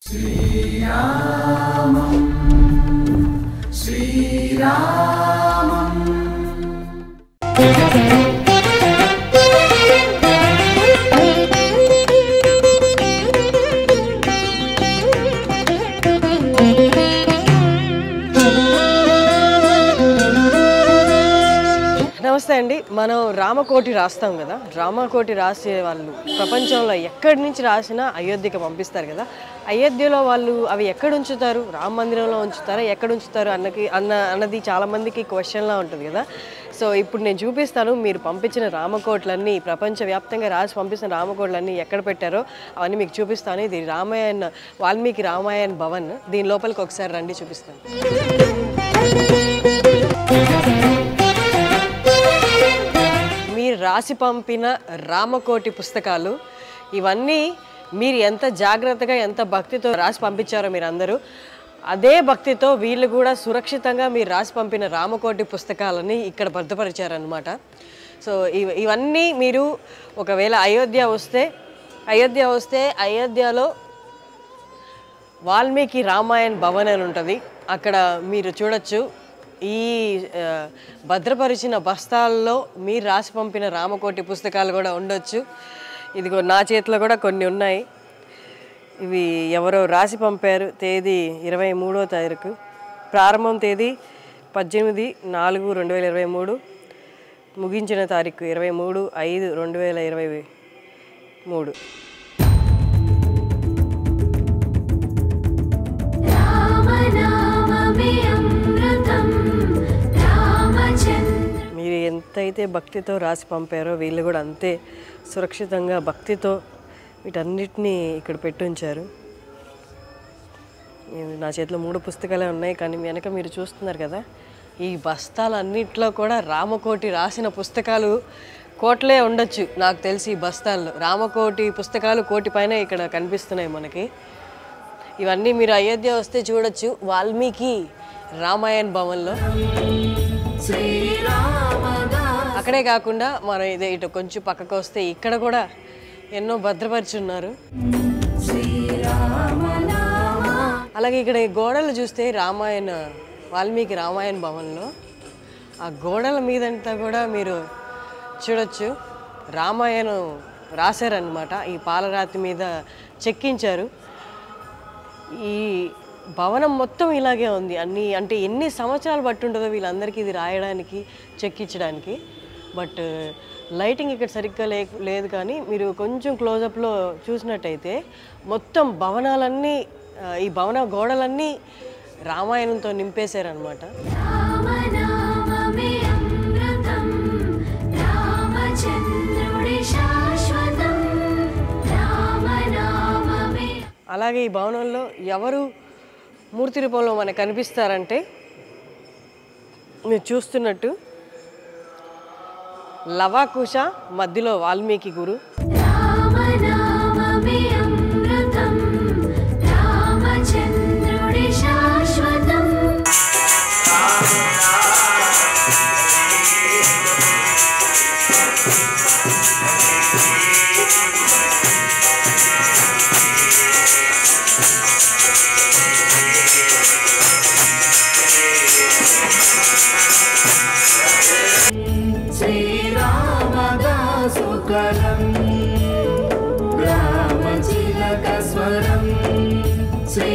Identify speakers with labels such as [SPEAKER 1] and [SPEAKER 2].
[SPEAKER 1] శ్రీరామం శ్రీరామం
[SPEAKER 2] నమస్తే అండి. మనం రామకోటి రాస్తాం కదా, రామకోటి రాసే వాళ్ళు ప్రపంచంలో ఎక్కడి నుంచి రాసినా అయోధ్యకి పంపిస్తారు కదా. అయోధ్యలో వాళ్ళు అవి ఎక్కడ ఉంచుతారు? రామ మందిరంలో ఉంచుతారా, ఎక్కడ ఉంచుతారు అన్నది చాలామందికి క్వశ్చన్లా ఉంటుంది కదా. సో ఇప్పుడు నేను చూపిస్తాను, మీరు పంపించిన రామకోట్లన్నీ, ప్రపంచవ్యాప్తంగా రాసి పంపించిన రామకోట్లన్నీ ఎక్కడ పెట్టారో అవన్నీ మీకు చూపిస్తాను. ఇది వాల్మీకి రామాయణ భవన్. దీని లోపలికి ఒకసారి రండి, చూపిస్తాను. మీరు రాసి పంపిన రామకోటి పుస్తకాలు ఇవన్నీ మీరు ఎంత జాగ్రత్తగా, ఎంత భక్తితో రాసి పంపించారో మీరు అందరూ, అదే భక్తితో వీళ్ళు కూడా సురక్షితంగా మీరు రాసి పంపిన రామకోటి పుస్తకాలని ఇక్కడ భద్రపరిచారనమాట. సో ఇవన్నీ మీరు ఒకవేళ అయోధ్య వస్తే అయోధ్యలో వాల్మీకి రామాయణ భవన్ అని ఉంటుంది, అక్కడ మీరు చూడొచ్చు. ఈ భద్రపరిచిన బస్తాల్లో మీరు రాసి పంపిన రామకోటి పుస్తకాలు కూడా ఉండొచ్చు. ఇదిగో నా చేతిలో కూడా కొన్ని ఉన్నాయి. ఇవి ఎవరో రాసి పంపారు. తేదీ 23వ తారీఖు, ప్రారంభం తేదీ 18/4/2023, ముగించిన తారీఖు 23/5/2023. మీరు ఎంతైతే భక్తితో రాసి పంపారో వీళ్ళు కూడా అంతే సురక్షితంగా భక్తితో వీటన్నిటినీ ఇక్కడ పెట్టుంచారు. నా చేతిలో 3 పుస్తకాలే ఉన్నాయి, కానీ వెనక మీరు చూస్తున్నారు కదా, ఈ బస్తాలన్నిట్లో కూడా రామకోటి రాసిన పుస్తకాలు కోట్లే ఉండొచ్చు నాకు తెలిసి. ఈ బస్తాల్లో రామకోటి పుస్తకాలు 1 కోటి పైన ఇక్కడ కనిపిస్తున్నాయి మనకి. ఇవన్నీ మీరు అయోధ్య వస్తే చూడొచ్చు, వాల్మీకి రామాయణ భవన్లో. అక్కడే కాకుండా మనం ఇటు కొంచెం పక్కకు వస్తే ఇక్కడ కూడా ఎన్నో భద్రపరిచి ఉన్నారు. అలాగే ఇక్కడ గోడలు చూస్తే వాల్మీకి రామాయణ భవన్లో ఆ గోడల మీదంతా కూడా మీరు చూడొచ్చు, రామాయణం రాశారనమాట. ఈ పాలరాతి మీద చెక్కించారు. ఈ భవనం మొత్తం ఇలాగే ఉంది. అంటే ఎన్ని సంవత్సరాలు బట్టి ఉంటుందో వీళ్ళందరికీ ఇది రాయడానికి, చెక్కించడానికి. బట్ లైటింగ్ ఇక్కడ సరిగ్గా లేదు, కానీ మీరు కొంచెం క్లోజప్లో చూసినట్టయితే మొత్తం భవనాలన్నీ, ఈ భవన గోడలన్నీ రామాయణంతో నింపేశారనమాట. అలాగే ఈ భవనంలో ఎవరు మూర్తి రూపంలో మనకు కనిపిస్తారంటే, మీరు చూస్తున్నట్టు లవాకుశ, మధ్యలో వాల్మీకి గురు.
[SPEAKER 1] రామచిలక స్వరం శ్రీ